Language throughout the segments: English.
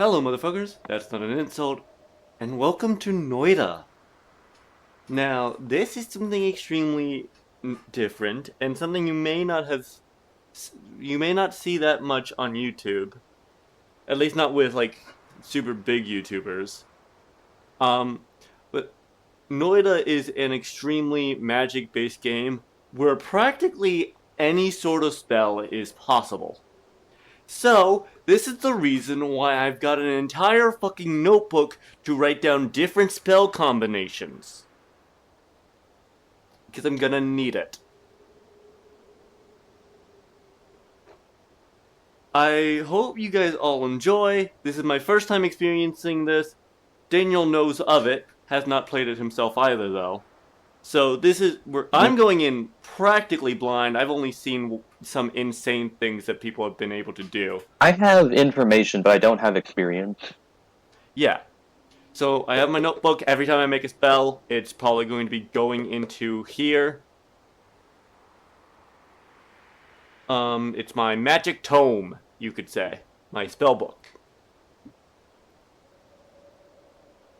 Hello, motherfuckers. That's not an insult. And welcome to Noita. Now, this is something extremely different and something you may not see that much on YouTube. At least not with like super big YouTubers. But Noita is an extremely magic-based game where practically any sort of spell is possible. So, this is the reason why I've got an entire fucking notebook to write down different spell combinations. Because I'm gonna need it. I hope you guys all enjoy. This is my first time experiencing this. Daniel knows of it, has not played it himself either though. So this is where I'm going in practically blind. I've only seen some insane things that people have been able to do. I have information, but I don't have experience. Yeah. So I have my notebook. Every time I make a spell, it's probably going to be going into here. It's my magic tome, you could say. My spell book.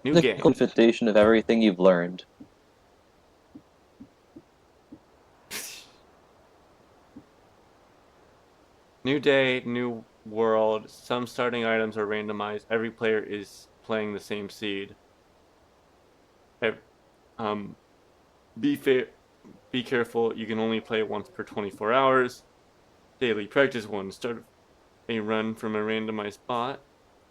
New The game. manifestation of everything you've learned. New day, new world. Some starting items are randomized. Every player is playing the same seed. Be careful. You can only play once per 24 hours. Daily practice 1. Start a run from a randomized spot.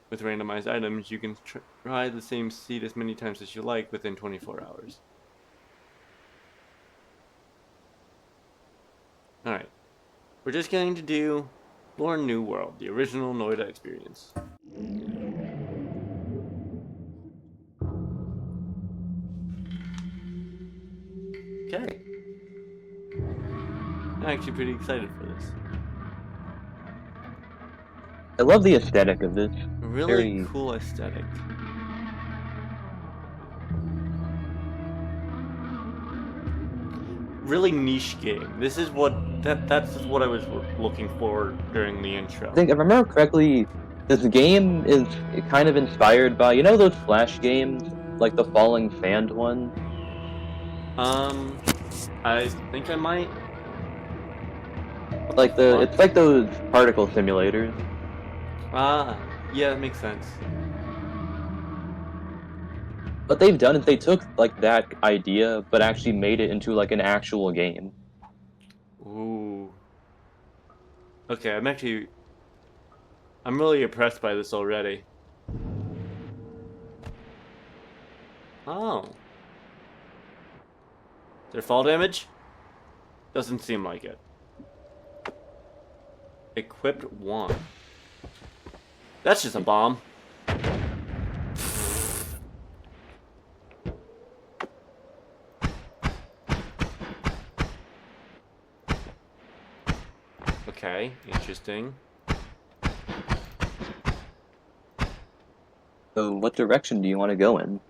With randomized items, you can try the same seed as many times as you like within 24 hours. Alright. We're just going to do Explore New World, the original Noita experience. Okay. I'm actually pretty excited for this. I love the aesthetic of this. A really cool aesthetic. Really niche game. This is that's what I was looking for during the intro. I think, if I remember correctly, this game is kind of inspired by, you know those Flash games? Like the Falling Sand one? I think I might. It's like those particle simulators. Ah, yeah, that makes sense. What they've done is they took, like, that idea, but actually made it into, like, an actual game. Ooh. Okay, I'm really impressed by this already. Oh. Is there fall damage? Doesn't seem like it. Equipped wand. That's just a bomb. Okay, interesting. So, what direction do you want to go in?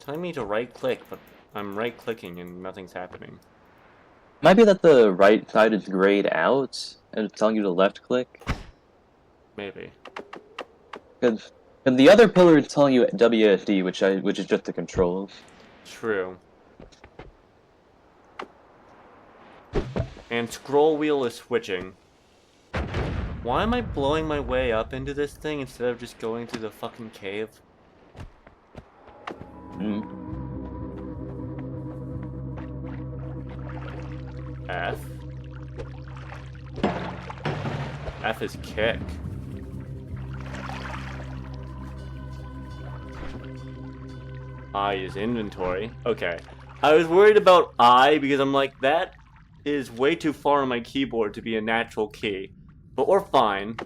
Telling me to right click, but I'm right clicking and nothing's happening. Might be that the right side is grayed out, and it's telling you to left click. Maybe. Because the other pillar is telling you WSD, which is just the controls. True. And scroll wheel is switching. Why am I blowing my way up into this thing instead of just going through the fucking cave? F. F is kick. I is inventory. Okay. I was worried about I because I'm like, that is way too far on my keyboard to be a natural key. But we're fine.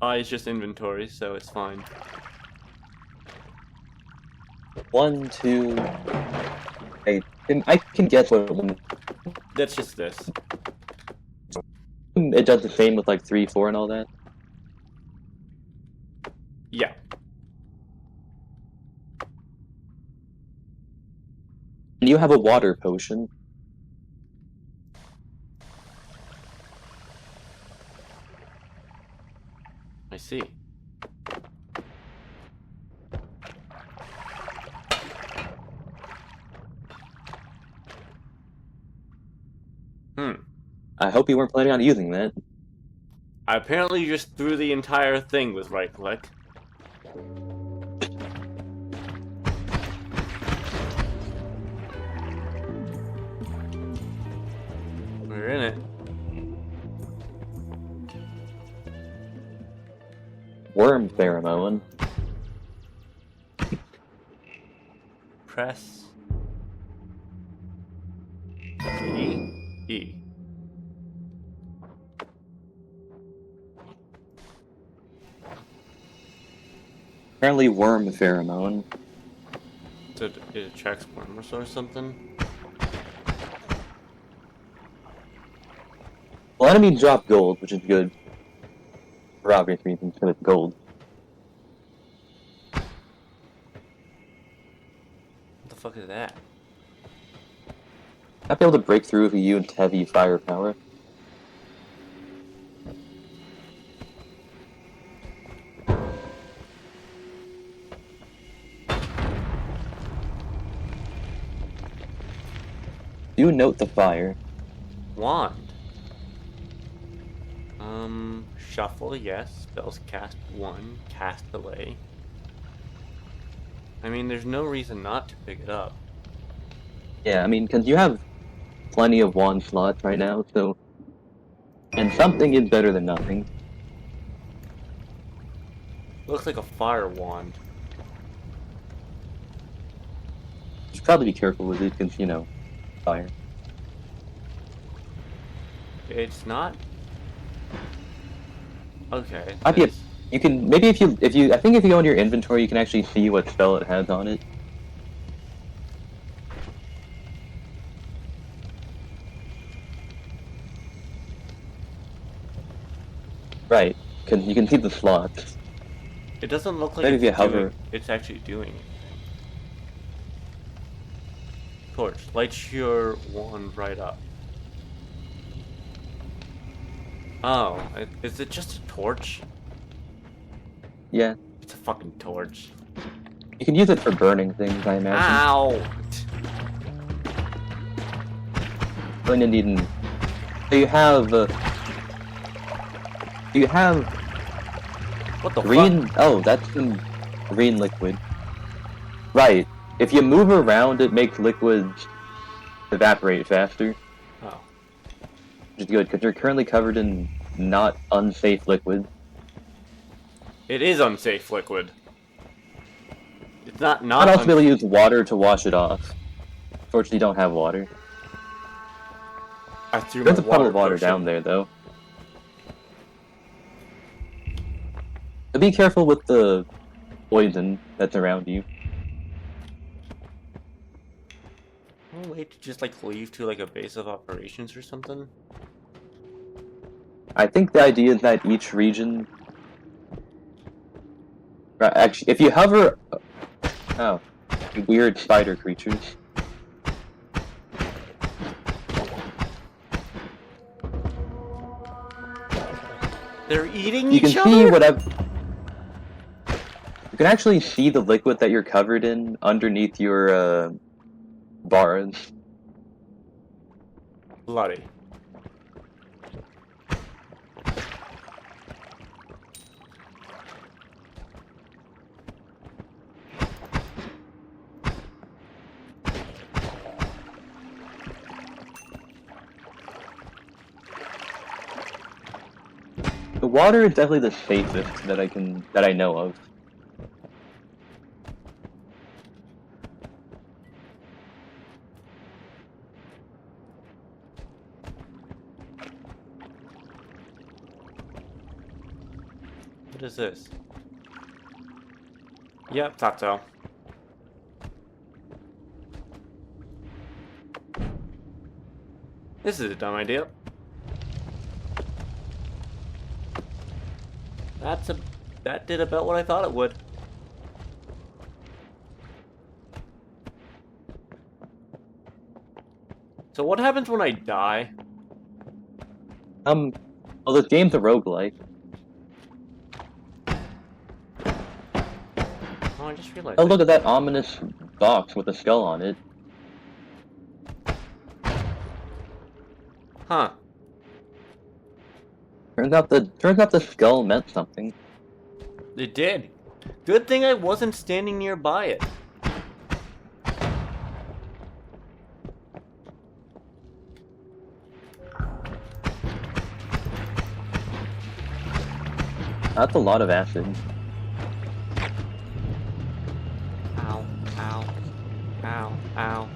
I is just inventory, so it's fine. 1, 2... I can guess what one... That's just this. It does the same with like 3, 4, and all that. Yeah. And you have a water potion. see. I hope you weren't planning on using that. I apparently just threw the entire thing with right click. We're in it. Worm pheromone. Press E. E. Apparently worm pheromone. It attracts worms or something? Well, enemies drop gold, which is good. For obvious reasons, because it's gold. What the fuck is that? I'd be able to break through if you use heavy firepower. Do note the fire. Wand. Shuffle, yes. Spells cast 1. Cast delay. I mean, there's no reason not to pick it up. Yeah, I mean, because you have plenty of wand slots right now, so... And something is better than nothing. Looks like a fire wand. You should probably be careful with it, because, you know, fire. It's not... Okay. Might be you can, maybe if you, I think if you go into your inventory, you can actually see what spell it has on it. Right, because you can see the slots. It doesn't look like Maybe if you it's hover. It's actually doing it. Torch. Light your wand right up. Oh, is it just a torch? Yeah, It's a fucking torch. you can use it for burning things, I imagine. Ow! Going to need an... So you have... you have What the green... fuck? Oh, that's some green liquid. Right. If you move around, it makes liquids evaporate faster. Oh. Which is good, because you're currently covered in not unsafe liquid. It is unsafe liquid. It's not I'd also be able to use water to wash it off. Fortunately, you don't have water. I threw There's my a puddle of water potion. down there, though. So be careful with the poison that's around you. No way to just like leave to like a base of operations or something. I think the idea is that each region... Right, actually, if you hover... Oh. Weird spider creatures. They're eating You each can other? see whatever... You can actually see the liquid that you're covered in underneath your, bars. Bloody. The water is definitely the safest that I know of. What is this? Yep, thought so. This is a dumb idea. That did about what I thought it would. So what happens when I die? Well, this game's a roguelike. Oh, I just realized. Oh, look at that ominous box with a skull on it. Huh. Turns out the skull meant something. It did. Good thing I wasn't standing nearby it. That's a lot of acid. Ow, ow, ow, ow,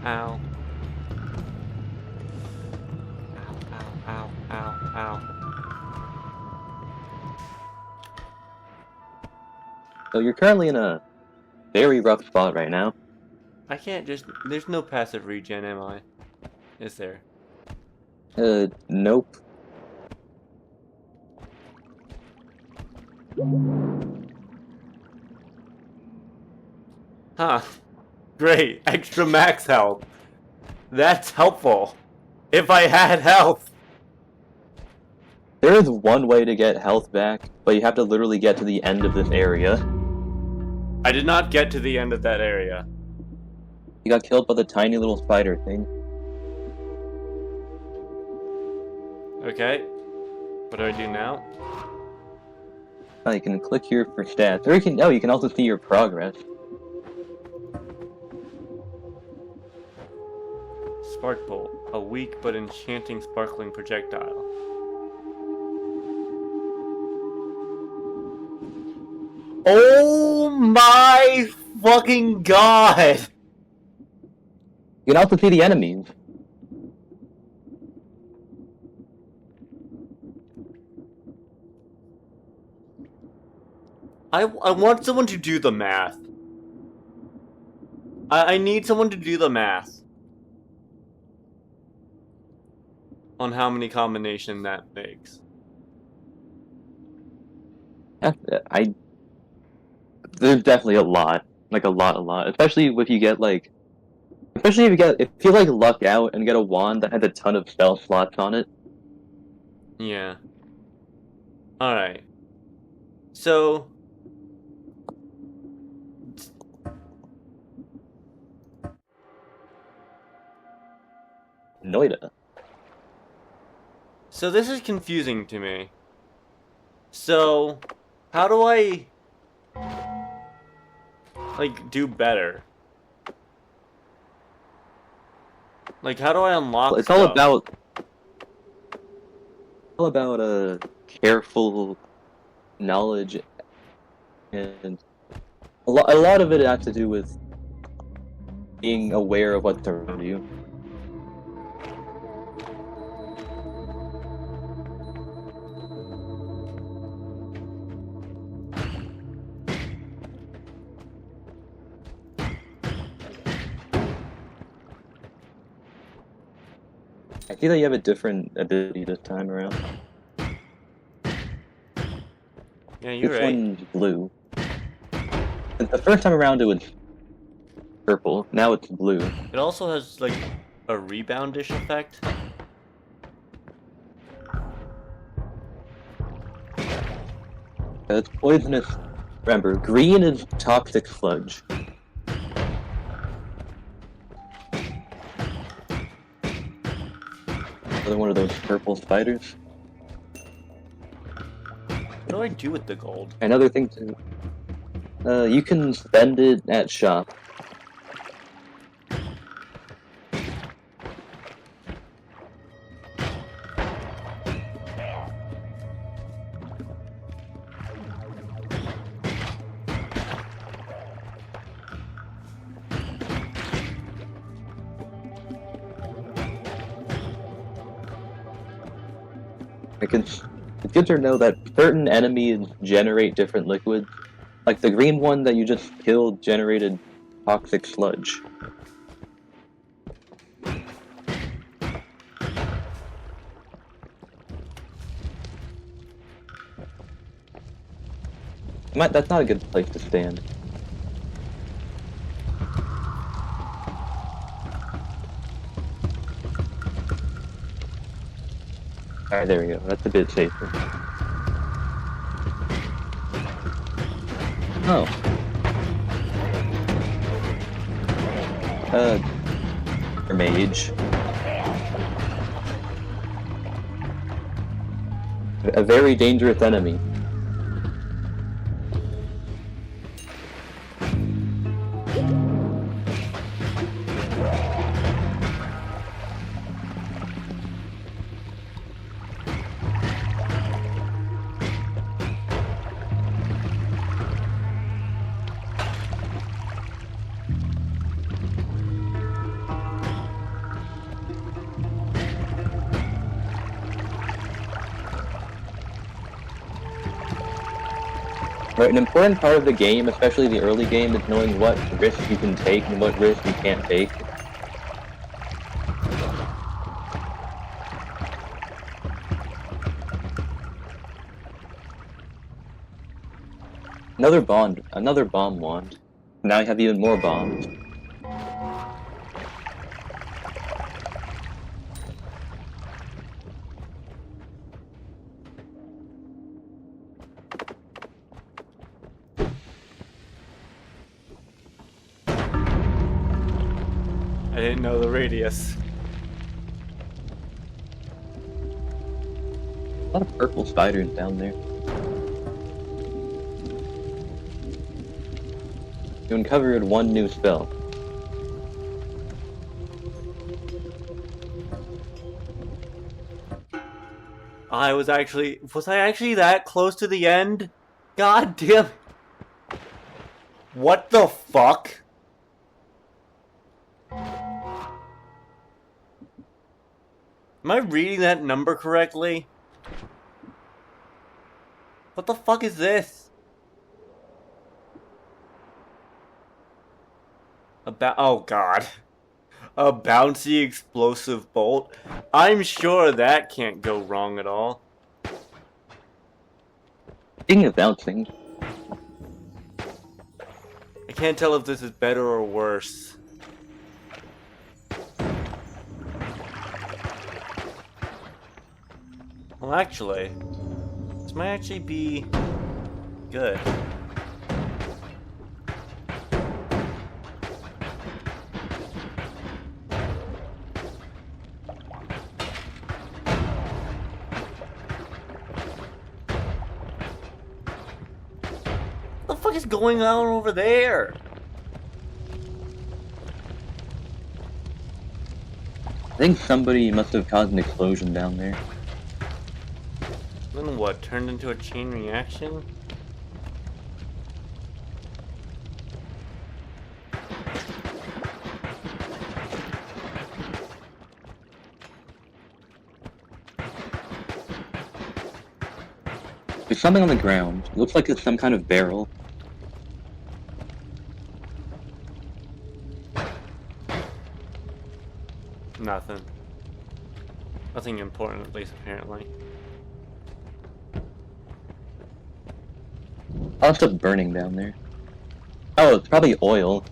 ow. Ow, ow, ow, ow. So you're currently in a very rough spot right now. I can't just... There's no passive regen, am I? Is there? Nope. Huh. Great. Extra max health. That's helpful. If I had health. There is one way to get health back, but you have to literally get to the end of this area. I did not get to the end of that area. You got killed by the tiny little spider thing. Okay. What do I do now? Oh, you can click here for stats. Or you can also see your progress. Spark Bolt. A weak but enchanting sparkling projectile. Oh my fucking god! You can also see the enemies. I want someone to do the math. I need someone to do the math. On how many combination that makes. There's definitely a lot. Like a lot. Especially if you get like... Especially if you like luck out and get a wand that has a ton of spell slots on it. Yeah. Alright. So... Noita. So this is confusing to me. So... How do I... like, do better? Like, how do I unlock It's stuff? all about careful knowledge, and a lot of it has to do with being aware of what's around you. I see that you have a different ability this time around. Yeah, you're This right. one's blue. And the first time around it was purple, now it's blue. It also has, like, a reboundish effect. It's poisonous. Remember, green is toxic sludge. Another one of those purple spiders. What do I do with the gold? Another thing to... you can spend it at shop. It's good to know that certain enemies generate different liquids. Like the green one that you just killed generated toxic sludge. That's not a good place to stand. Alright, there we go. That's a bit safer. Oh. mage. A very dangerous enemy. Right, an important part of the game, especially the early game, is knowing what risks you can take and what risks you can't take. Another bomb wand. Now I have even more bombs. I didn't know the radius. A lot of purple spiders down there. You uncovered one new spell. Was I actually that close to the end? God damn it. What the fuck? Am I reading that number correctly? What the fuck is this? Oh god. A bouncy explosive bolt? I'm sure that can't go wrong at all. Speaking of bouncing, I can't tell if this is better or worse. Well, actually, this might actually be good. What the fuck is going on over there? I think somebody must have caused an explosion down there. Then what, turned into a chain reaction? There's something on the ground. It looks like it's some kind of barrel. Nothing. Nothing important, at least apparently. Oh, it's burning down there. Oh, it's probably oil.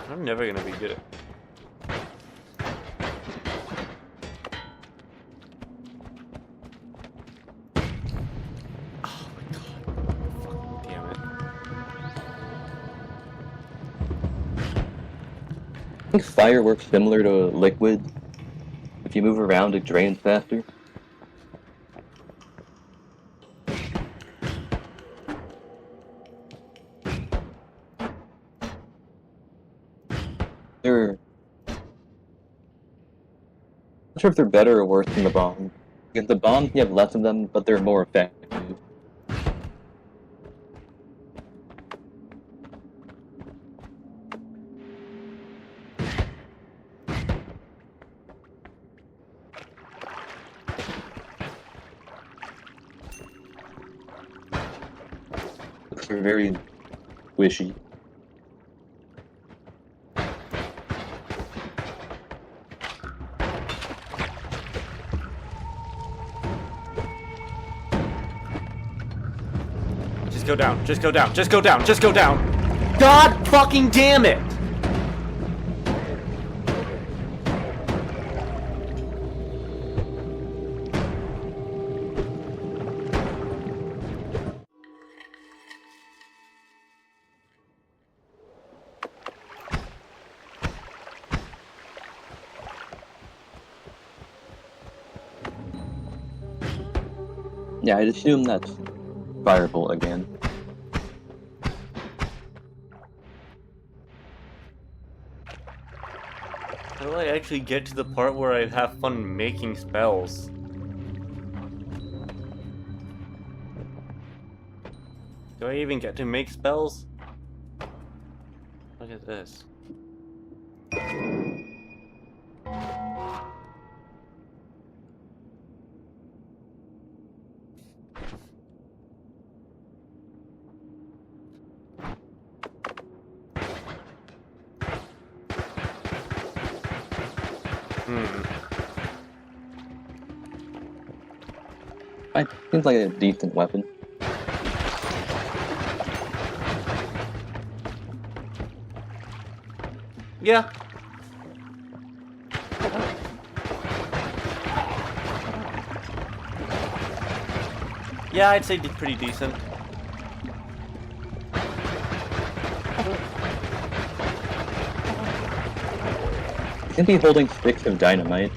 I'm never gonna be good at... Oh my god. Fucking damn it. I think fire works similar to liquid. If you move around, it drains faster. They're... I'm not sure if they're better or worse than the bomb. Because the bombs, you have less of them, but they're more effective. They're very squishy. Just go down. Just go down. Just go down. Just go down. God fucking damn it! Yeah, I'd assume that's Firebolt again. How do I actually get to the part where I have fun making spells? Do I even get to make spells? Look at this. Seems like a decent weapon. Yeah. Yeah, I'd say pretty decent. Isn't he holding sticks of dynamite?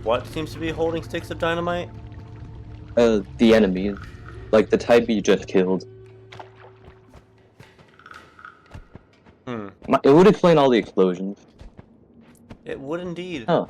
What seems to be holding sticks of dynamite? The enemy. Like the type you just killed. It would explain all the explosions. It would indeed. Oh.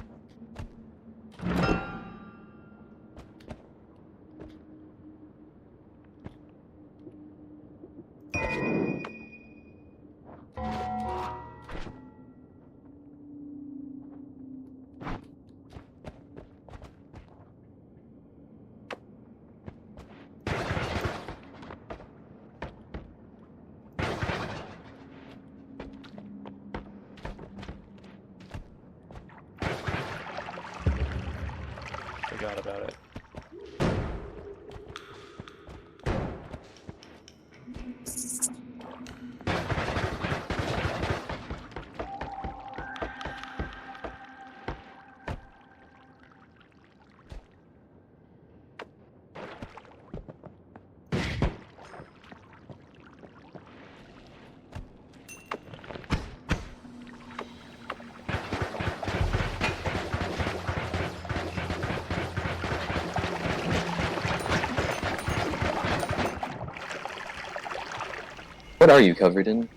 Forgot about it. What are you covered in?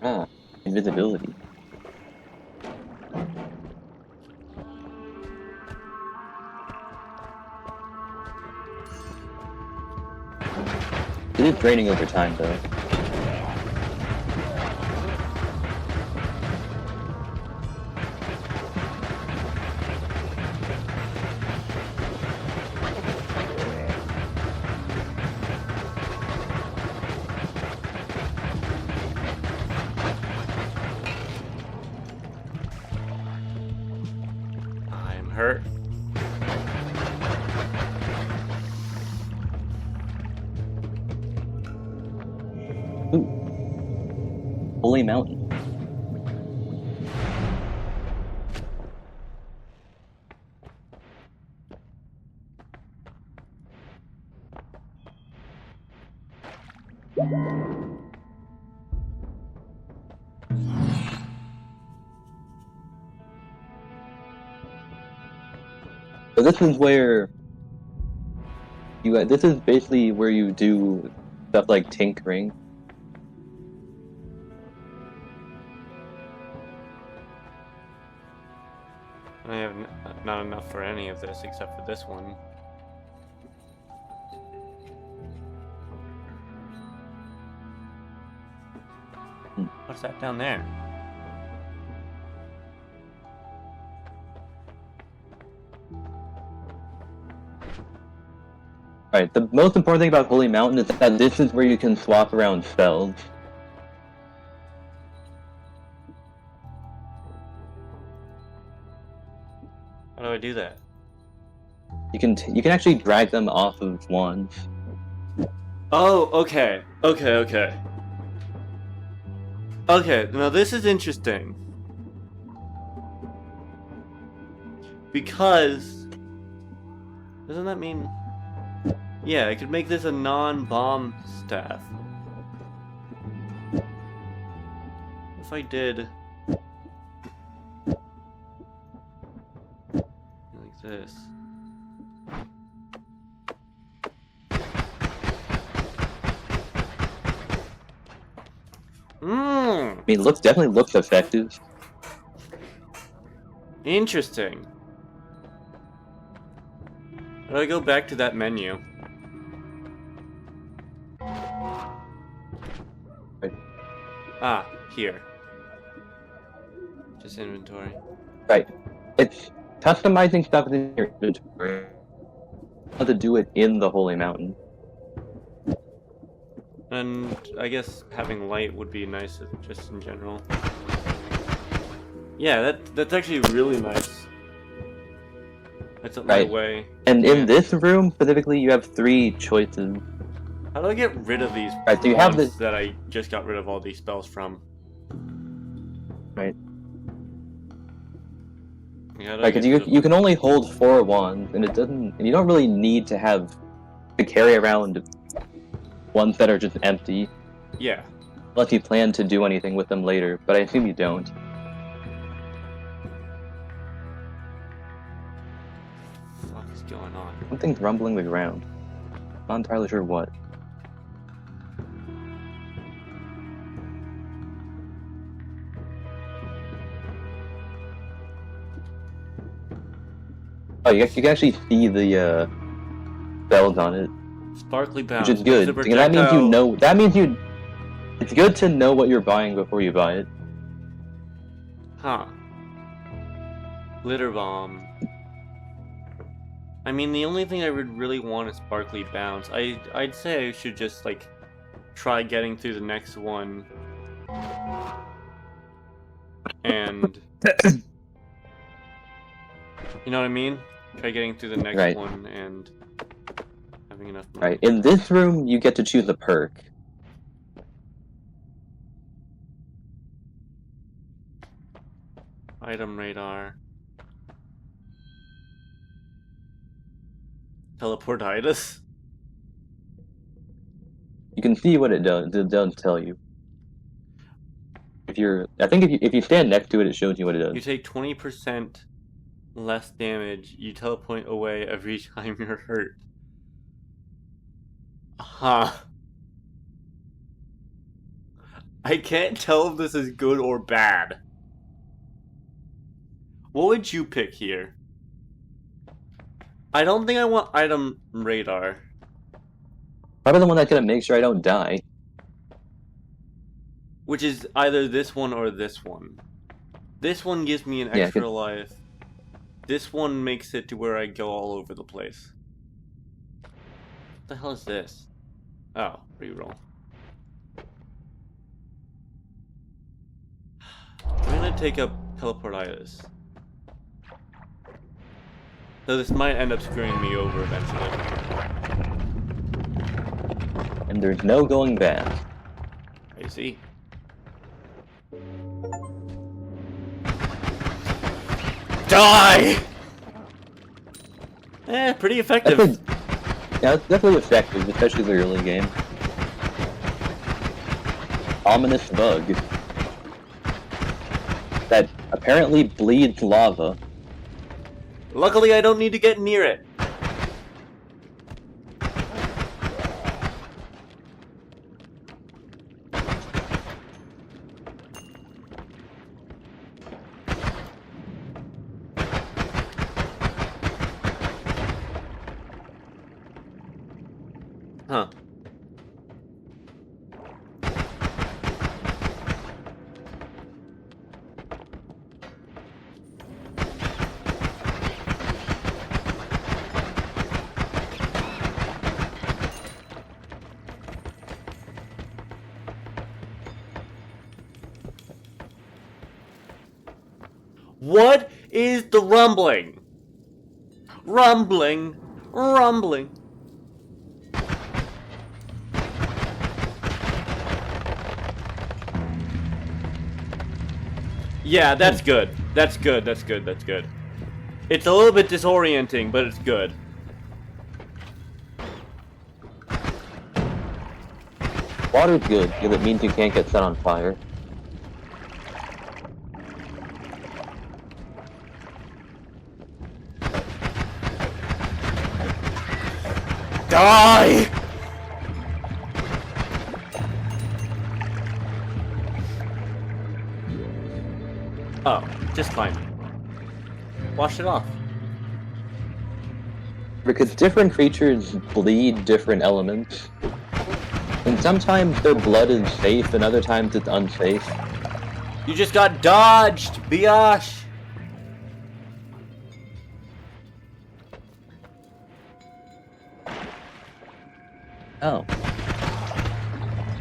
Ah, invisibility. It is draining over time, though. I'm hurt. Ooh. Holy Mountain. So this is where you. This is basically where you do stuff like tinkering. I have not enough for any of this except for this one. What's that down there? Alright, the most important thing about Holy Mountain is that this is where you can swap around spells. How do I do that? You can actually drag them off of wands. Oh, okay. Okay, now this is interesting. Because... Doesn't that mean... Yeah, I could make this a non-bomb staff. If I did... like this... I mean, it definitely looks effective. Interesting. How do I go back to that menu? Right. Ah, here. Just inventory. Right. It's customizing stuff in your inventory. How to do it in the Holy Mountain. And I guess having light would be nice just in general. Yeah, that's actually really nice. That's up my way. And in this room, specifically, you have 3 choices. How do I get rid of these Right, so you have this... that I just got rid of all these spells from? Right. Yeah, Right, because you can only hold 4 wands, and it doesn't... And you don't really need to have... to carry around ones that are just empty. Yeah. Unless you plan to do anything with them later, but I assume you don't. What is going on? Something's rumbling the ground. Not entirely sure what. Oh, you can actually see the bells on it. Sparkly bounce. Which is good. That means you know. That means you. It's good to know what you're buying before you buy it. Huh. Glitter bomb. I mean, the only thing I would really want is sparkly bounce. I'd say I should just like try getting through the next one. And you know what I mean? Try getting through the next one and having enough money. Right. In this room, you get to choose a perk. Item radar. Teleportitis. You can see what it does. It does tell you. If you're, I think if you stand next to it, it shows you what it does. You take 20% less damage. You teleport away every time you're hurt. Huh. I can't tell if this is good or bad. What would you pick here? I don't think I want item radar. Probably the one that's gonna make sure I don't die. Which is either this one or this one. This one gives me an extra life. This one makes it to where I go all over the place. What the hell is this? Oh, reroll. I'm gonna take up teleportitis. So this might end up screwing me over eventually. And there's no going back. I see. Die! Pretty effective. Yeah, it's definitely effective, especially in the early game. Ominous bug. That apparently bleeds lava. Luckily, I don't need to get near it. Huh. What is the rumbling? Rumbling. Rumbling. Yeah, that's good. That's good. That's good. That's good. It's a little bit disorienting, but it's good. Water's good, because it means you can't get set on fire. Die! Oh, just fine. Wash it off. Because different creatures bleed different elements. And sometimes their blood is safe, and other times it's unsafe. You just got dodged, biatch! Oh.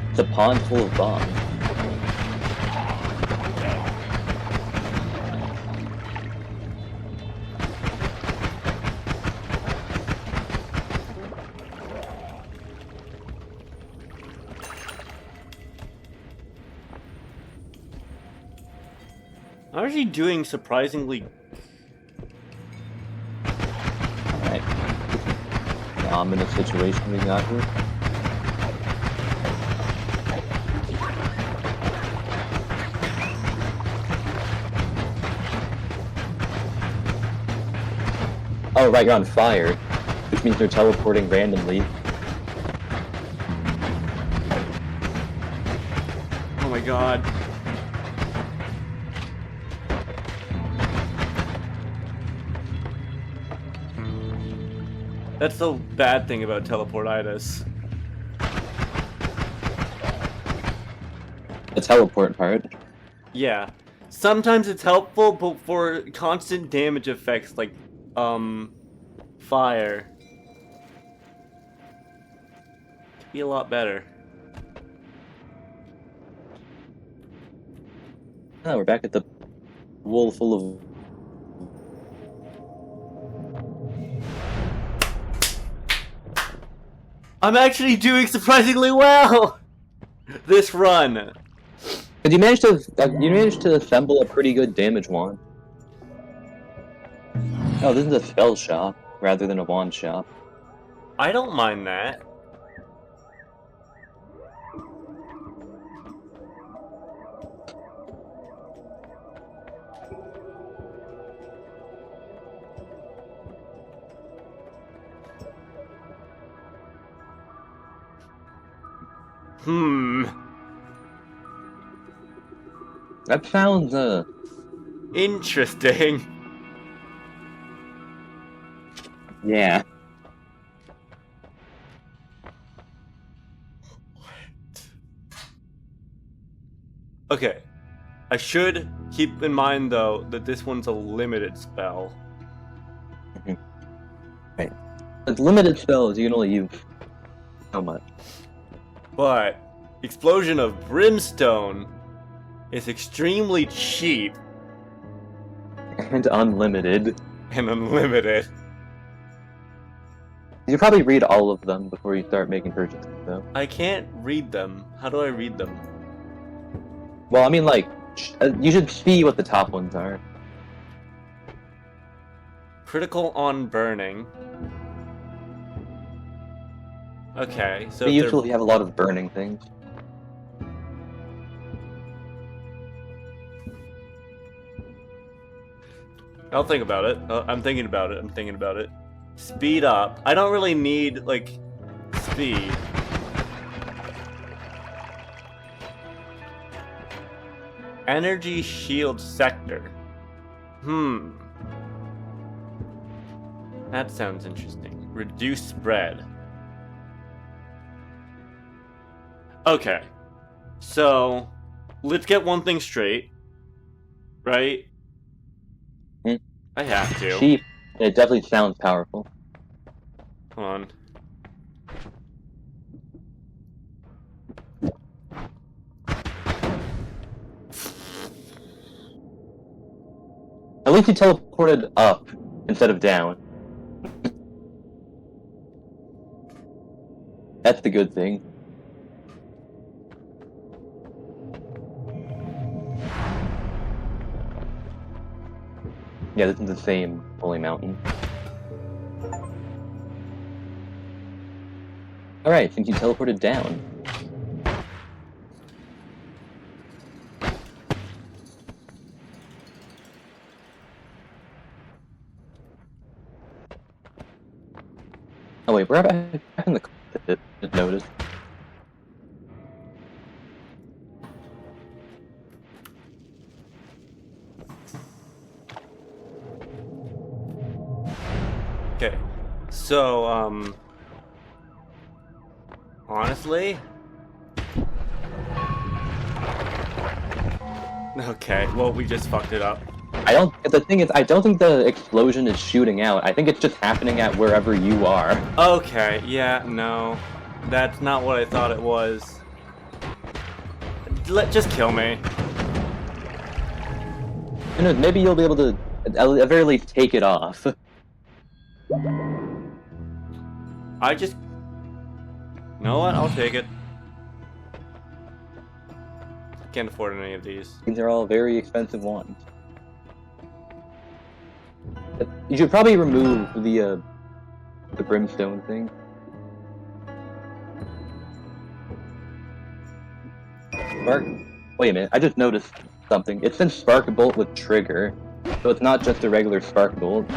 It's a pond full of bombs. I'm actually doing surprisingly. Alright. The ominous situation we got here. Oh, right, you're on fire. Which means they're teleporting randomly. Oh my god. That's the bad thing about teleportitis. The teleport part. Yeah. Sometimes it's helpful, but for constant damage effects like, fire. Could be a lot better. Oh, we're back at the pool full of... I'm actually doing surprisingly well! This run. But you managed to assemble a pretty good damage wand. Oh, this is a spell shop rather than a wand shop. I don't mind that. That sounds, Interesting. yeah. Okay. I should keep in mind, though, that this one's a limited spell. Right. With limited spells, you can only use so much. But Explosion of Brimstone is extremely cheap And unlimited. and unlimited. You should probably read all of them before you start making purchases, though. I can't read them. How do I read them? Well, I mean, like, you should see what the top ones are. Critical on burning. Okay, so They if they're- usually have a lot of burning things. I'll think about it. I'm thinking about it. I'm thinking about it. Speed up. I don't really need, like, speed. Energy shield sector. That sounds interesting. Reduce spread. Okay. So, let's get one thing straight. Right? Hmm. I have to. Cheap. It definitely sounds powerful. Hold on. At least you teleported up instead of down. That's the good thing. Yeah, this is the same holy mountain. Alright, since you teleported down. Oh wait, we're back in the cockpit, just noticed. Okay, so, honestly? Okay, well, we just fucked it up. The thing is, I don't think the explosion is shooting out. I think it's just happening at wherever you are. Okay, yeah, no. That's not what I thought it was. Just kill me. Who knows, maybe you'll be able to, at the very least, take it off. I just... You know what? I'll take it. Can't afford any of these. These are all very expensive ones. You should probably remove the brimstone thing. Spark. Wait a minute, I just noticed something. It says spark bolt with trigger, so it's not just a regular spark bolt.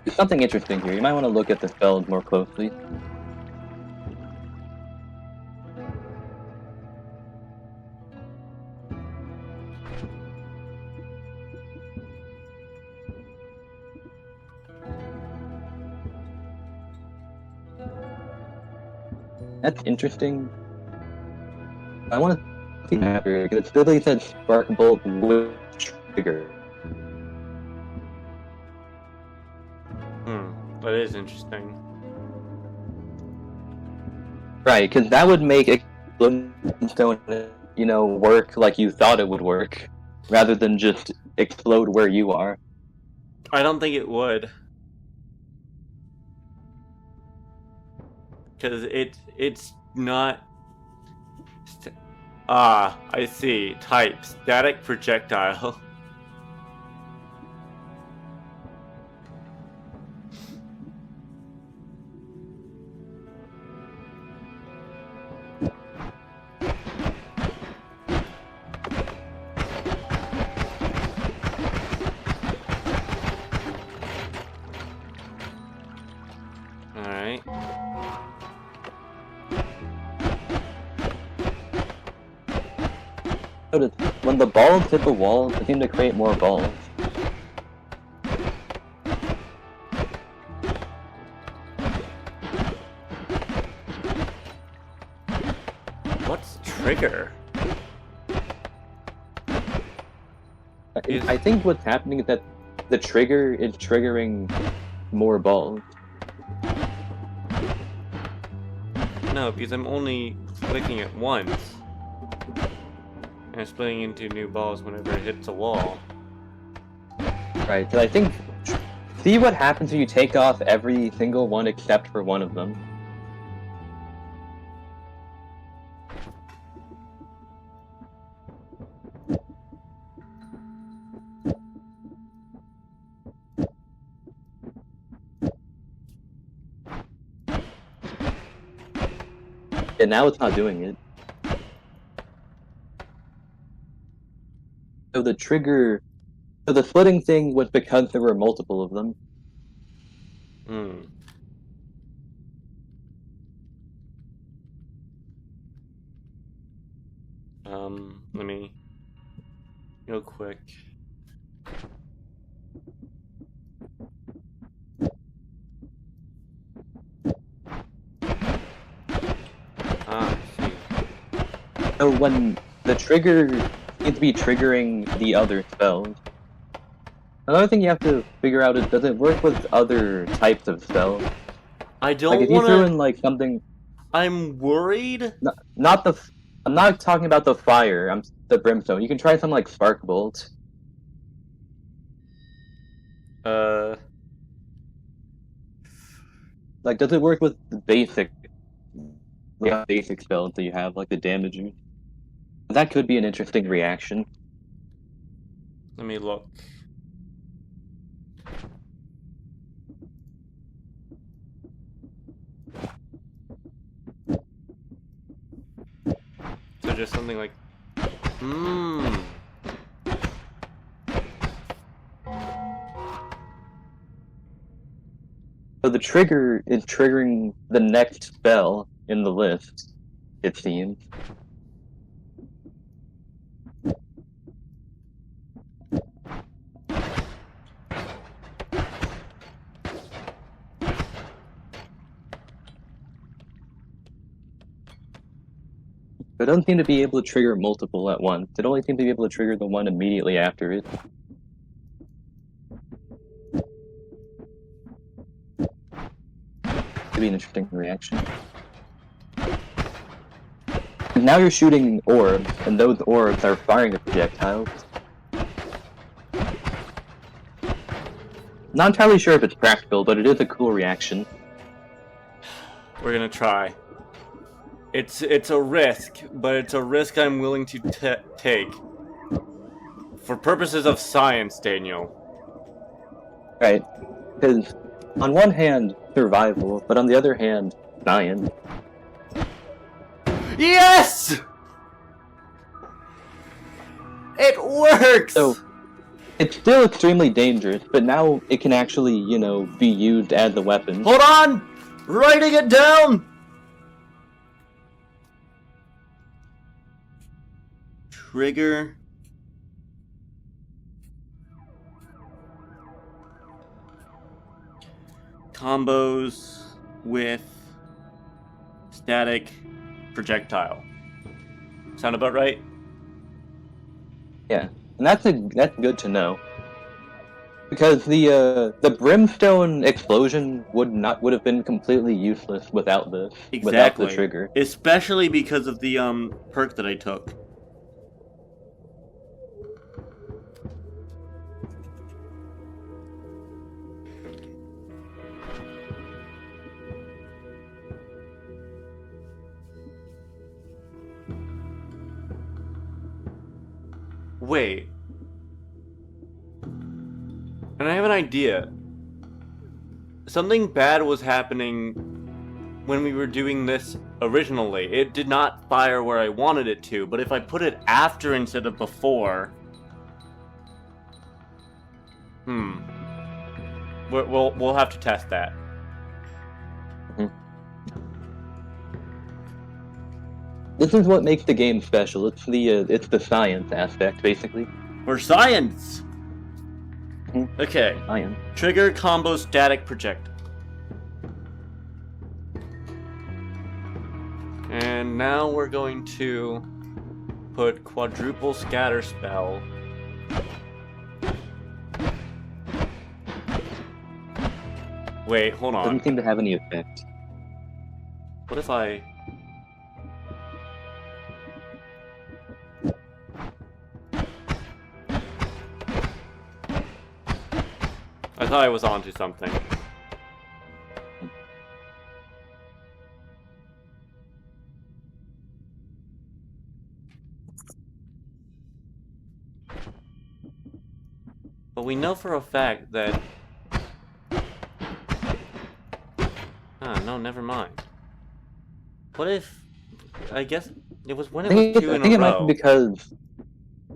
There's something interesting here. You might want to look at the spells more closely. That's interesting. I want to see that because it still said spark bolt with trigger. That is interesting. Right, because that would make Explodestone, work like you thought it would work, rather than just explode where you are. I don't think it would. Because it's not... I see. Type. Static projectile. Alright. Notice, when the balls hit the wall, they seem to create more balls. What's trigger? I think what's happening is that the trigger is triggering more balls. No, because I'm only clicking it once. And splitting into new balls whenever it hits a wall. Right, because I think... See what happens when you take off every single one except for one of them. And now it's not doing it. So the trigger... So the splitting thing was because there were multiple of them. Let me... Real quick. I see. So when the trigger seems to be triggering the other spells. Another thing you have to figure out is, does it work with other types of spells? I don't Like if you threw in like something... I'm worried? I'm not talking about the fire, the brimstone. You can try something like Spark Bolt. Uh, Like, does it work with the basic spells that you have, like the damager? That could be an interesting reaction. let me look. So just something like, So the trigger is triggering the next spell in the list, it seems. It doesn't seem to be able to trigger multiple at once. It only seems to be able to trigger the one immediately after it. Could be an interesting reaction. And now you're shooting orbs, and those orbs are firing the projectiles. Not entirely sure if it's practical, but it is a cool reaction. we're gonna try. It's a risk, but it's a risk I'm willing to take. For purposes of science, Daniel. Right. Because on one hand, survival, but on the other hand, science. Yes! It works! So, it's still extremely dangerous, but now it can actually, you know, be used as a weapon. Hold on! Writing it down! Trigger. Combos with static projectile. Sound about right? Yeah, and that's good to know. Because the brimstone explosion would have been completely useless without this, without the trigger. Especially because of the perk that I took. Wait. And I have an idea. Something bad was happening when we were doing this originally. It did not fire where I wanted it to, but if I put it after instead of before... We'll have to test that. This is what makes the game special. It's the science aspect, basically. For science! Okay. Science. Trigger combo static project. And now we're going to put quadruple scatter spell. Wait, hold on. Doesn't seem to have any effect. What if I... I thought I was onto something. But we know for a fact that... no, never mind. What if... I guess it was when it was two in a row. I think it might be because...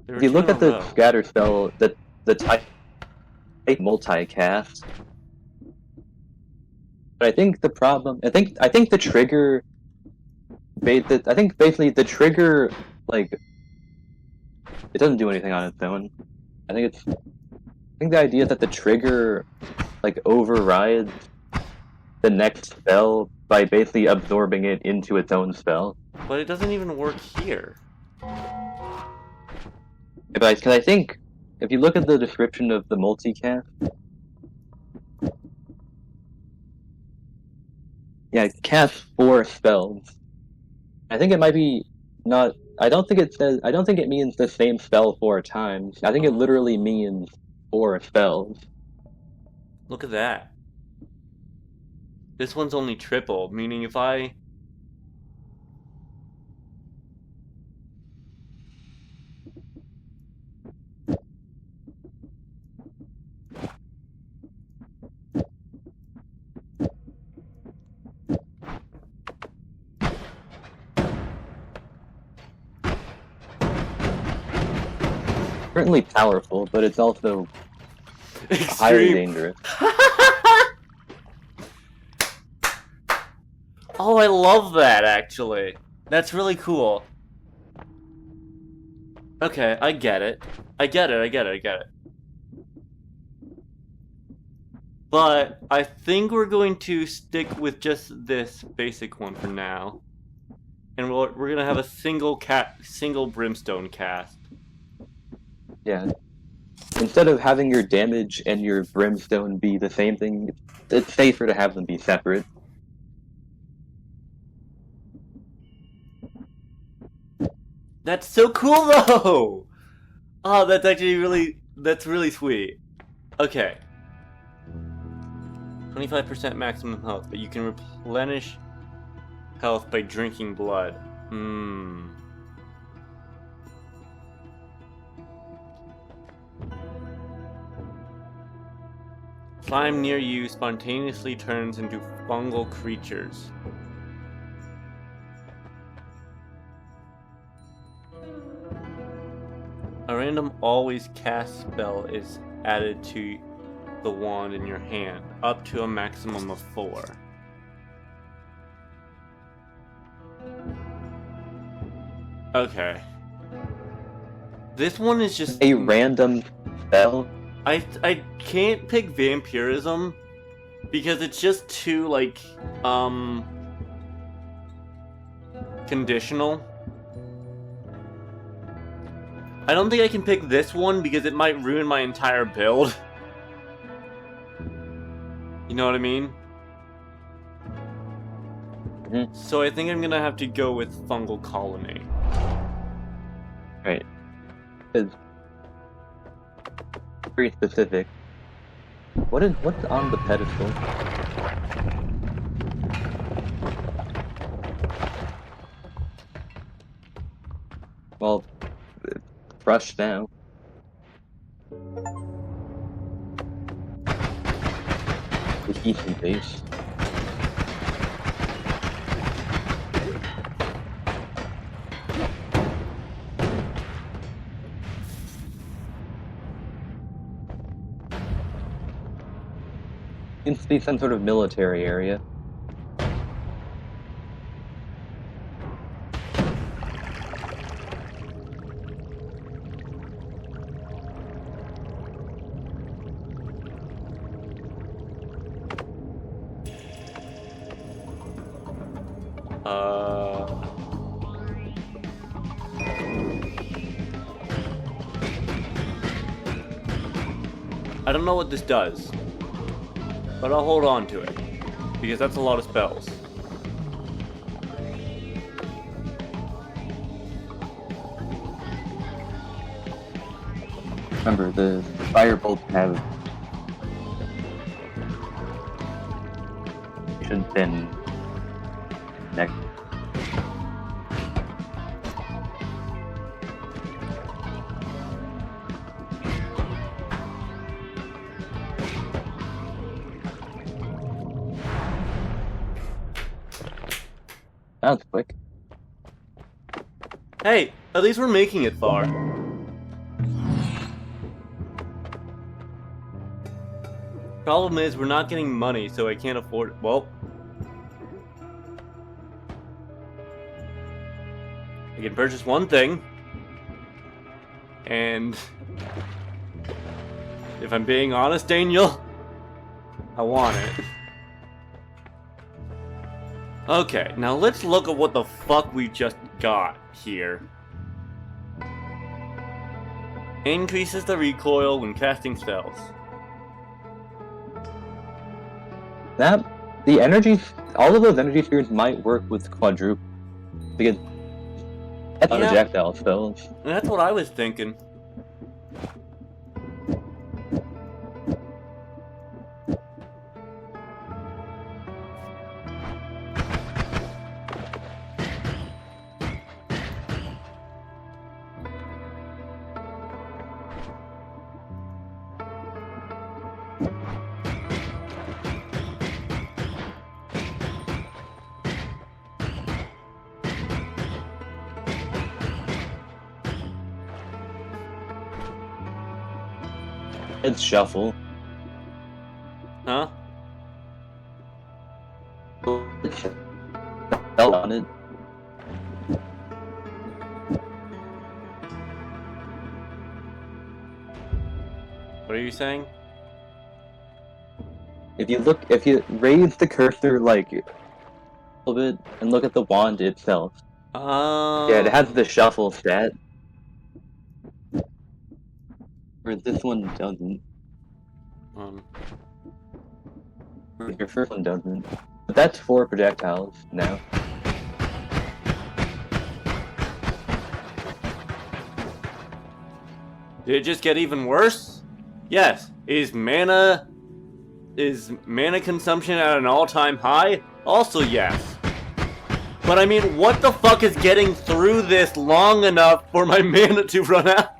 If you look at the scatter spell, the type multicast. But I think the problem... I think the trigger... I think basically the trigger, like... It doesn't do anything on its own. I think the idea is that the trigger, like, overrides the next spell by basically absorbing it into its own spell. But it doesn't even work here. Because I think, if you look at the description of the multicast... Yeah, it casts 4 spells. I think it might be not... I don't think it means the same spell 4 times. I think it literally means 4 spells. Look at that. This one's only triple, meaning if I... Certainly powerful, but it's also highly dangerous. Oh, I love that, actually. That's really cool. Okay, I get it. I get it. But I think we're going to stick with just this basic one for now. And we're gonna have a single brimstone cast. Yeah. Instead of having your damage and your brimstone be the same thing, it's safer to have them be separate. That's so cool, though! Oh, that's actually that's really sweet. Okay. 25% maximum health, but you can replenish health by drinking blood. Slime near you spontaneously turns into fungal creatures. A random always cast spell is added to the wand in your hand, up to a maximum of 4. Okay. This one is just a random spell. I can't pick vampirism because it's just too like conditional. I don't think I can pick this one because it might ruin my entire build. You know what I mean? Mm-hmm. So I think I'm gonna have to go with fungal colony. Right. It's very specific. What's on the pedestal? Well, crushed now. The decent base. Seems to be some sort of military area. I don't know what this does, but I'll hold on to it, because that's a lot of spells. Remember, the firebolts have shouldn't have been next. That was quick. Hey, at least we're making it far. Problem is, we're not getting money, so I can't afford it. Well, I can purchase one thing, and if I'm being honest, Daniel, I want it. Okay, now let's look at what the fuck we just got here. Increases the recoil when casting spells. The energy, all of those energy spheres might work with quadruple, because that's projectile spells. And that's what I was thinking. It's shuffle. Huh? Fell on it. What are you saying? If you raise the cursor like a little bit and look at the wand itself. Yeah, it has the shuffle stat. Whereas this one doesn't. Your first one doesn't. But that's 4 projectiles now. Did it just get even worse? Yes. Is mana consumption at an all-time high? Also yes. But I mean, what the fuck is getting through this long enough for my mana to run out?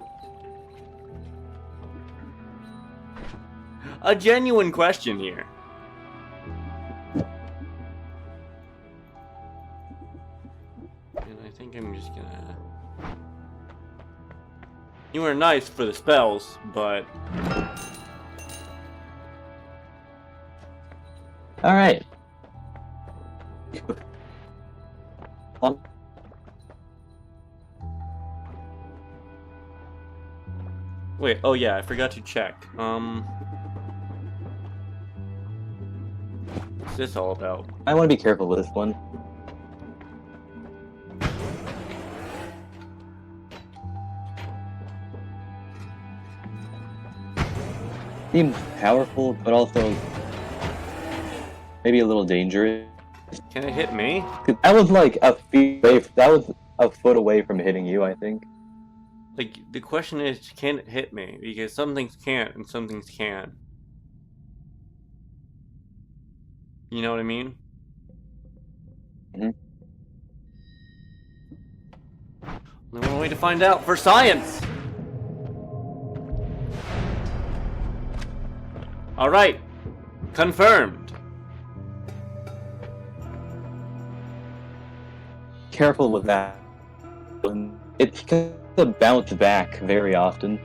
A genuine question here. And I think I'm just gonna... You were nice for the spells, but... Alright. Wait, oh yeah, I forgot to check. What's this all about? I want to be careful with this one. Seems powerful, but also maybe a little dangerous. Can it hit me? That was like a feet away. That was a foot away from hitting you, I think. Like, the question is, can it hit me? Because some things can't and some things can. You know what I mean? Mm-hmm. Only one way to find out for science! Alright. Confirmed. Careful with that. It's gonna bounce back very often.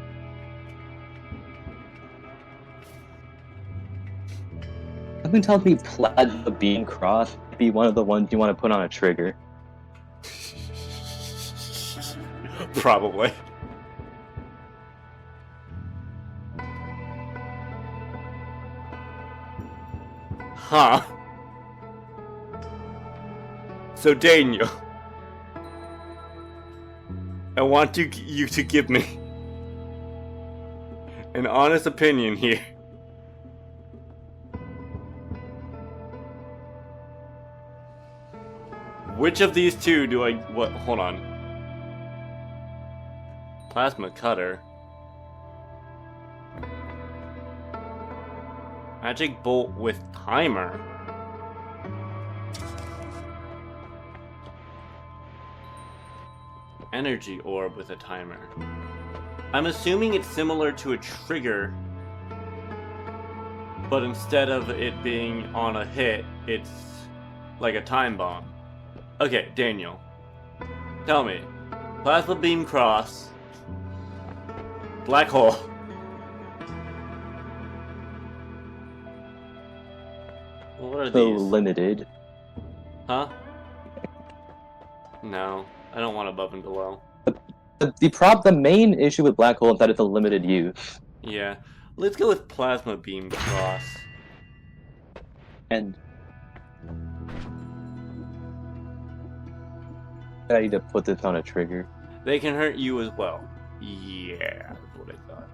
Something tells me Plasma Beam Cross might be one of the ones you want to put on a trigger. Probably. Huh. So Daniel, I want you to give me an honest opinion here. Which of these two do I... What? Hold on. Plasma Cutter. Magic Bolt with Timer. Energy Orb with a timer. I'm assuming it's similar to a trigger, but instead of it being on a hit, it's like a time bomb. Okay, Daniel. Tell me. Plasma Beam Cross. Black Hole. What are So these? limited. Huh? No. I don't want above and below. The main issue with Black Hole is that it's a limited use. Yeah. Let's go with Plasma Beam Cross. And I need to put this on a trigger. They can hurt you as well. Yeah, that's what I thought.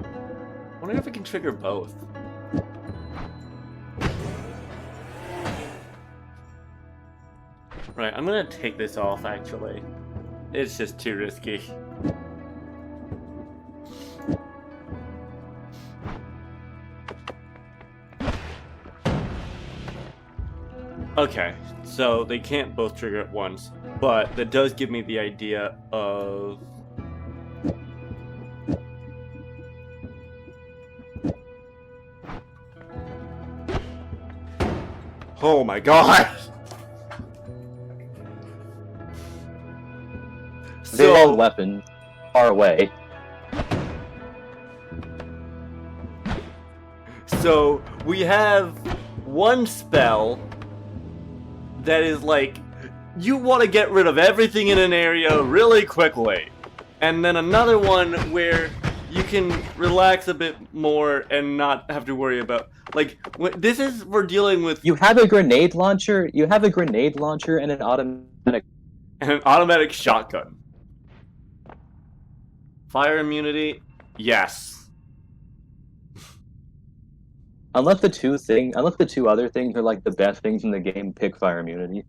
I wonder if I can trigger both. Right, I'm gonna take this off actually. It's just too risky. Okay, so they can't both trigger at once, but that does give me the idea of... Oh my god! They have So, weapons far away. so we have one spell that is like, you want to get rid of everything in an area really quickly. And then another one where you can relax a bit more and not have to worry about, like, this is, we're dealing with You have a grenade launcher. You have a grenade launcher and an automatic. an automatic shotgun. Fire immunity, yes. Unless the two other things are like the best things in the game, pick fire immunity.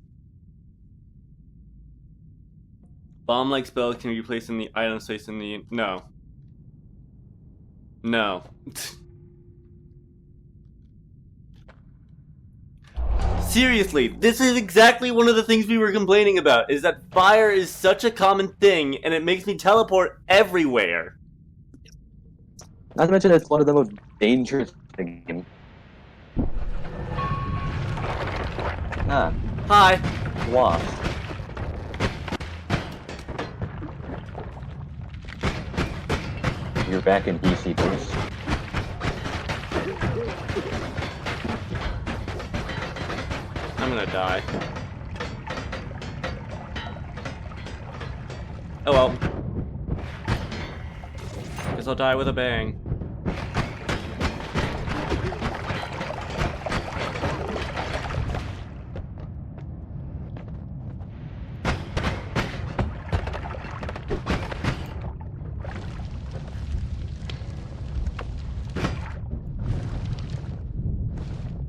Bomb-like spells can be placed in the item space in the... No. No. Seriously, this is exactly one of the things we were complaining about, is that fire is such a common thing, and it makes me teleport everywhere. Not to mention it's one of the most dangerous things in the game. Ah, Hi. wasp. You're back in DC boost. I'm gonna die. Oh well. Guess I'll die with a bang.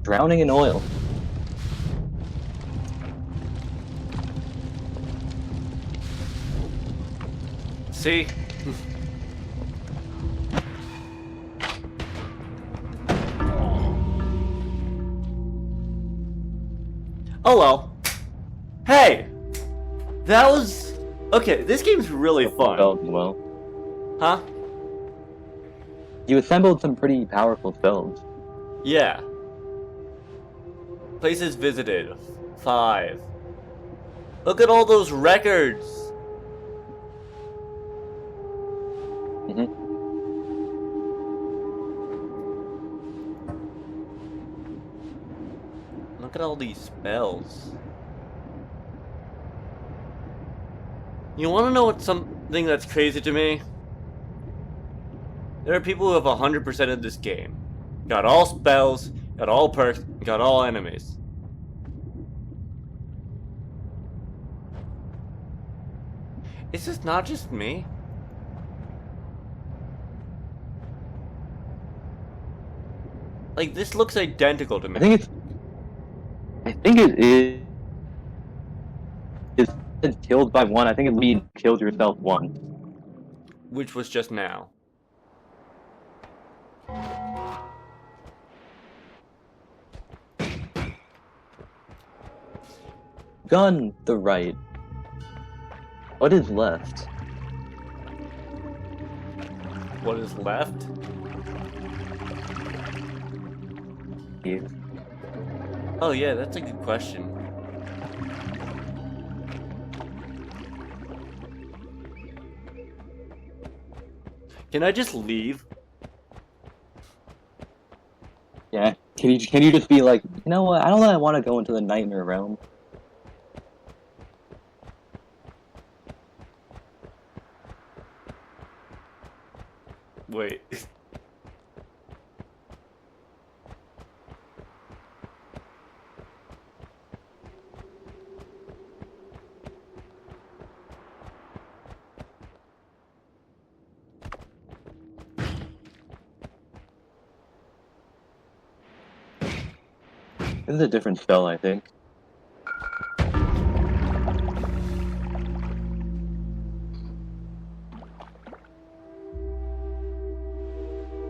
Drowning in oil. See? Oh well. Hey! That was... Okay, this game's really fun. Well, Huh? you assembled some pretty powerful spells. Yeah. Places visited. 5. Look at all those records! Mhm. Look at all these spells. You wanna know what's something that's crazy to me? There are people who have 100% of this game. Got all spells, got all perks, got all enemies. Is this not just me? Like, this looks identical to me. I think it is. It's killed by one. I think it means killed yourself one. Which was just now. Gun the right. What is left? What is left? Here. Oh yeah, that's a good question. Can I just leave? Yeah. Can you just be like, you know what? I don't want to go into the nightmare realm. Wait. This is a different spell, I think.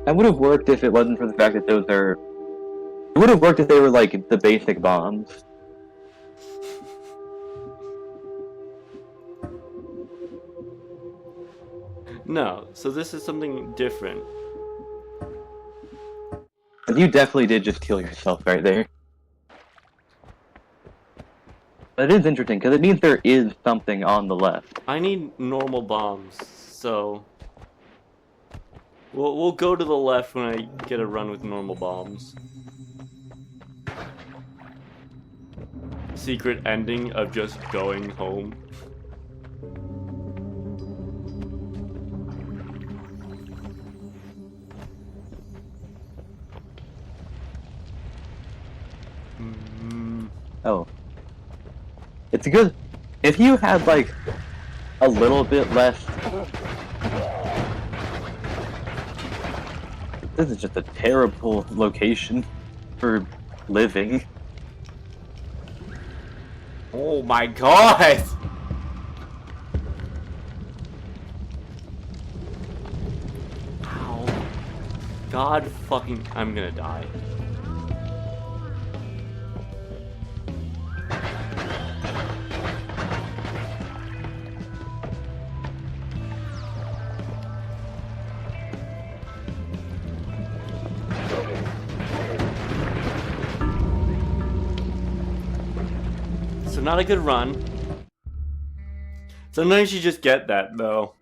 That would have worked if it wasn't for the fact that those are... It would have worked if they were, like, the basic bombs. No, so this is something different. And you definitely did just kill yourself right there. But it is interesting, because it means there is something on the left. I need normal bombs, so we'll go to the left when I get a run with normal bombs. Secret ending of just going home. Oh. It's good. If you had, like, a little bit less... This is just a terrible location for living. Oh my god! Ow. God fucking... I'm gonna die. So not a good run. Sometimes you just get that, though.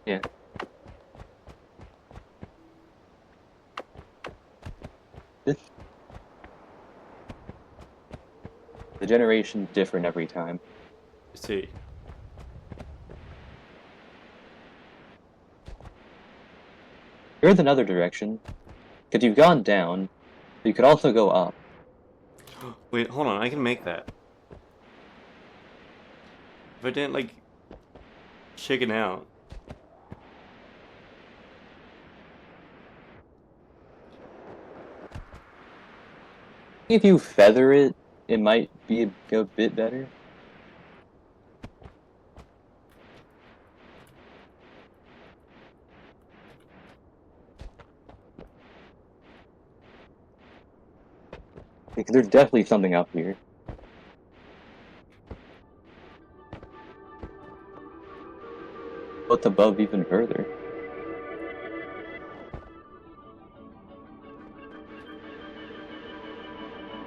Yeah. The generation's different every time. Let's see. Here's another direction. Because you've gone down, but you could also go up. Wait, hold on, I can make that. If I didn't, like, chicken out. If you feather it, it might be a bit better. Because there's definitely something up here. What's above even further?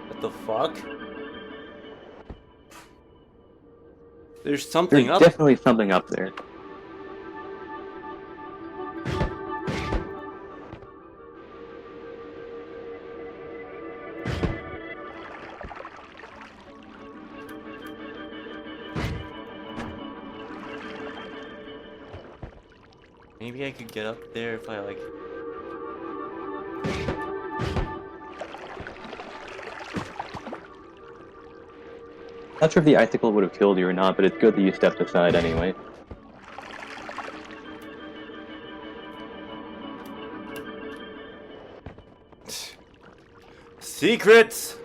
What the fuck? There's something There's up. definitely something up there. Maybe I could get up there if I, like... Not sure if the icicle would have killed you or not, but it's good that you stepped aside anyway. Secrets!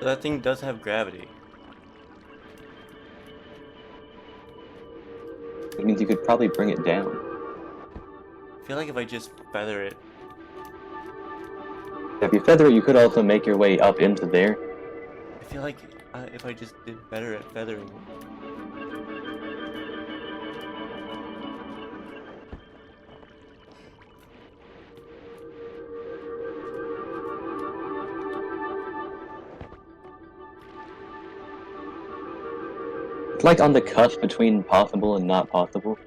That thing does have gravity. It means you could probably bring it down. I feel like if I just feather it... If you feather it, you could also make your way up into there. I feel like if I just did better at feathering... It's like on the cusp between possible and not possible.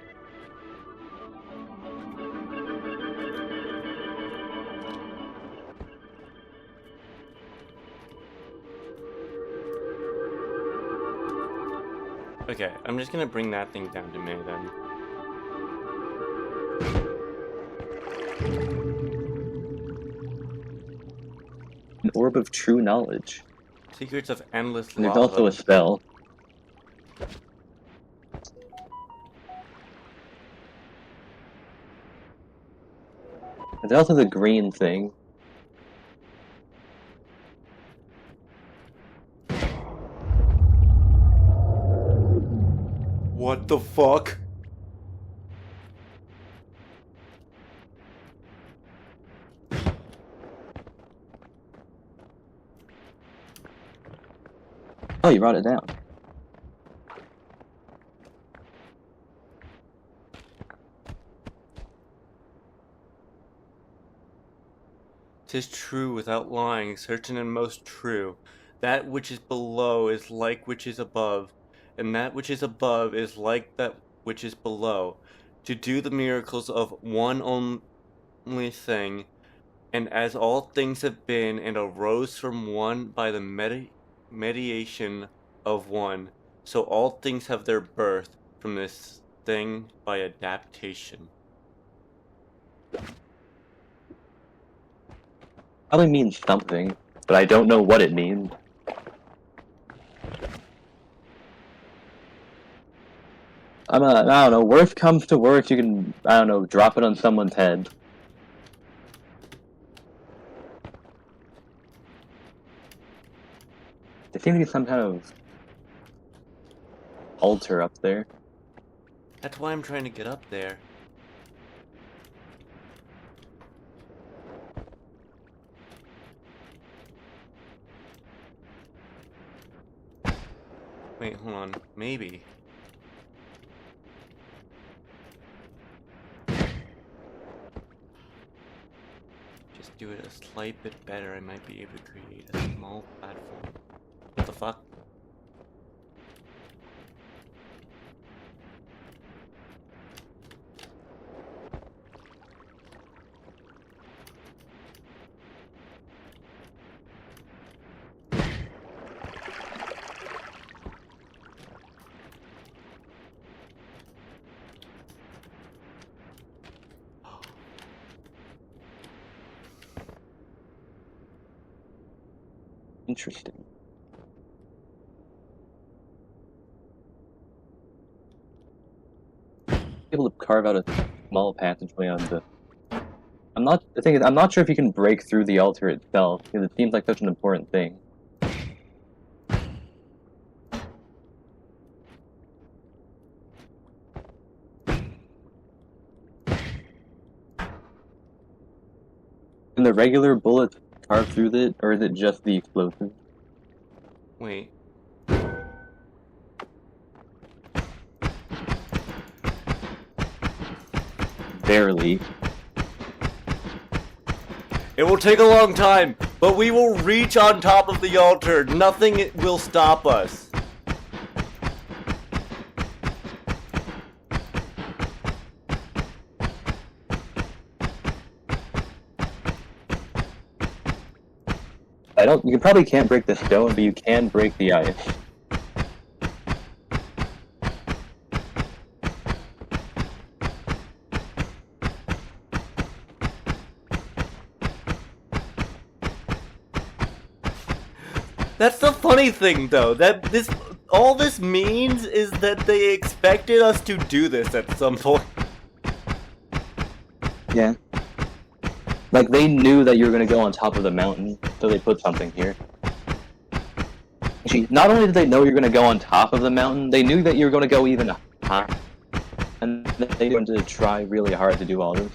Okay, I'm just gonna bring that thing down to me then. An orb of true knowledge. Secrets of endless And there's lava. also a spell. There's also the green thing. What the fuck? Oh, you brought it down. "'Tis true without lying, certain and most true. That which is below is like which is above, and that which is above is like that which is below. To do the miracles of one only thing, and as all things have been and arose from one by the mediation of one, so all things have their birth from this thing by adaptation." Probably means something, but I don't know what it means. I don't know, worst comes to worst, you can, I don't know, drop it on someone's head. There seems to be some kind of altar up there. That's why I'm trying to get up there. Wait, hold on. Maybe. Just do it a slight bit better, I might be able to create a small platform. What the fuck? Interesting. Able to carve out a small passageway on the. The thing is, I'm not sure if you can break through the altar itself, because it seems like such an important thing. Can the regular bullets carve through it, or is it just the explosive? Wait. Barely. It will take a long time, but we will reach on top of the altar. Nothing will stop us. You probably can't break the stone, but you can break the ice. That's the funny thing, though. That all this means is that they expected us to do this at some point. Yeah. Like, they knew that you were going to go on top of the mountain, so they put something here. Actually, not only did they know you're going to go on top of the mountain, they knew that you were going to go even higher. And they were going to try really hard to do all this.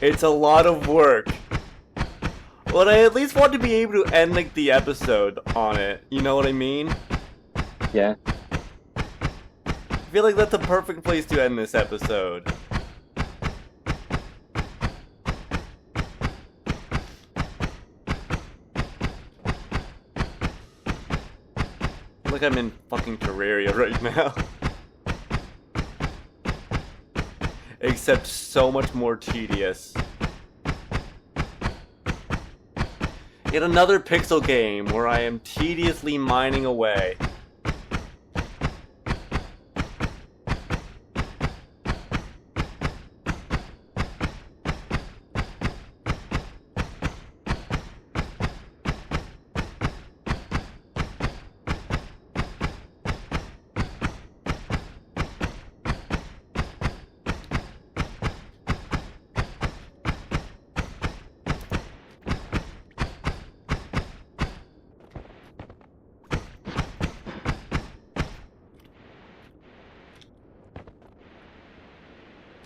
It's a lot of work. But I at least want to be able to end like the episode on it. You know what I mean? Yeah. I feel like that's a perfect place to end this episode. I feel like I'm in fucking Terraria right now. Except so much more tedious. Yet another pixel game where I am tediously mining away.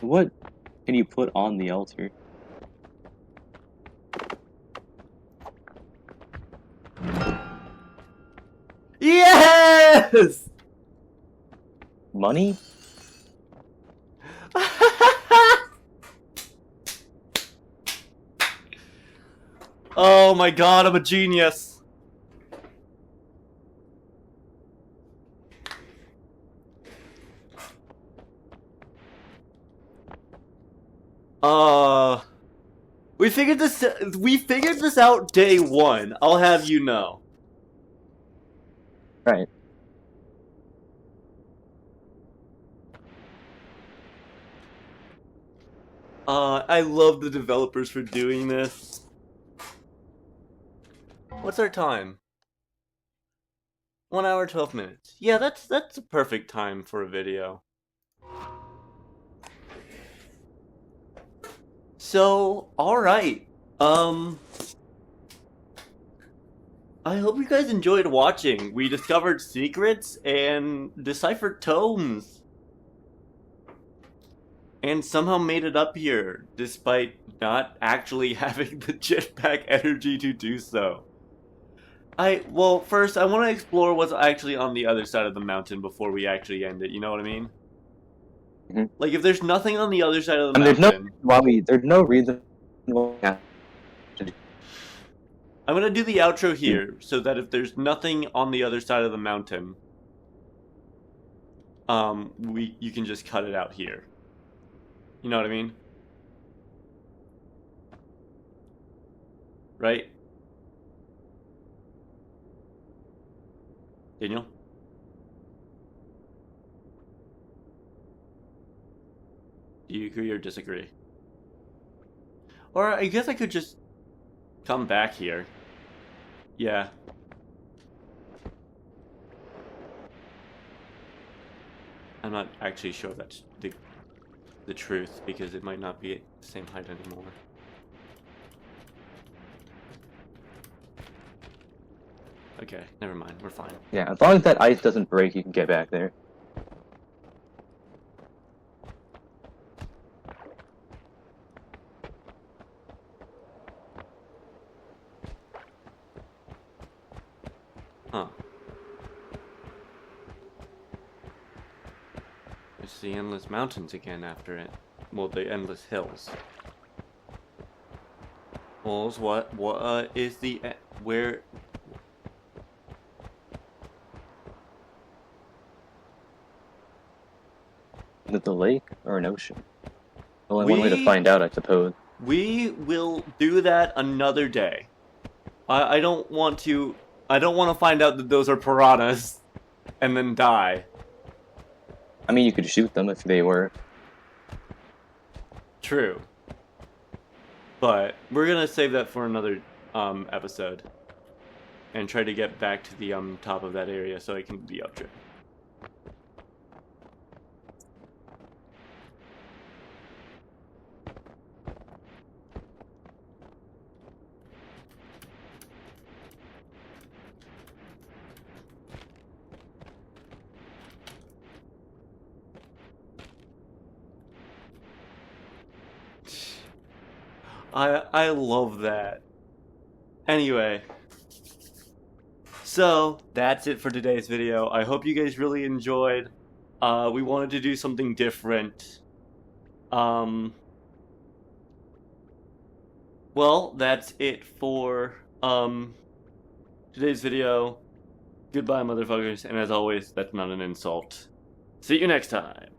What can you put on the altar? Yes! Money? Oh my god, I'm a genius. We figured this out day one. I'll have you know. Right. I love the developers for doing this. What's our time? 1 hour, 12 minutes. Yeah, that's a perfect time for a video. So, alright. I hope you guys enjoyed watching. We discovered secrets and deciphered tomes. And somehow made it up here, despite not actually having the jetpack energy to do so. Well, first, I want to explore what's actually on the other side of the mountain before we actually end it, you know what I mean? Mm-hmm. Like, if there's nothing on the other side of the And mountain... there's no reason why we have to do. I'm gonna do the outro here, so that if there's nothing on the other side of the mountain, you can just cut it out here. You know what I mean? Right? Daniel? Do you agree or disagree? Or I guess I could just come back here. Yeah. I'm not actually sure that's the truth, because it might not be at the same height anymore. Okay, never mind, we're fine. Yeah, as long as that ice doesn't break, you can get back there. Huh. It's the endless mountains again after it. Well, the endless hills. Hills, what is the, where... Is it the lake or an ocean? Only one way to find out, I suppose. We will do that another day. I don't want to find out that those are piranhas and then die. I mean, you could shoot them if they were. True. But we're gonna save that for another episode. And try to get back to the top of that area so I can do the outro. I love that. Anyway, so that's it for today's video. I hope you guys really enjoyed. We wanted to do something different. Well, that's it for today's video. Goodbye, motherfuckers, and as always, that's not an insult. See you next time.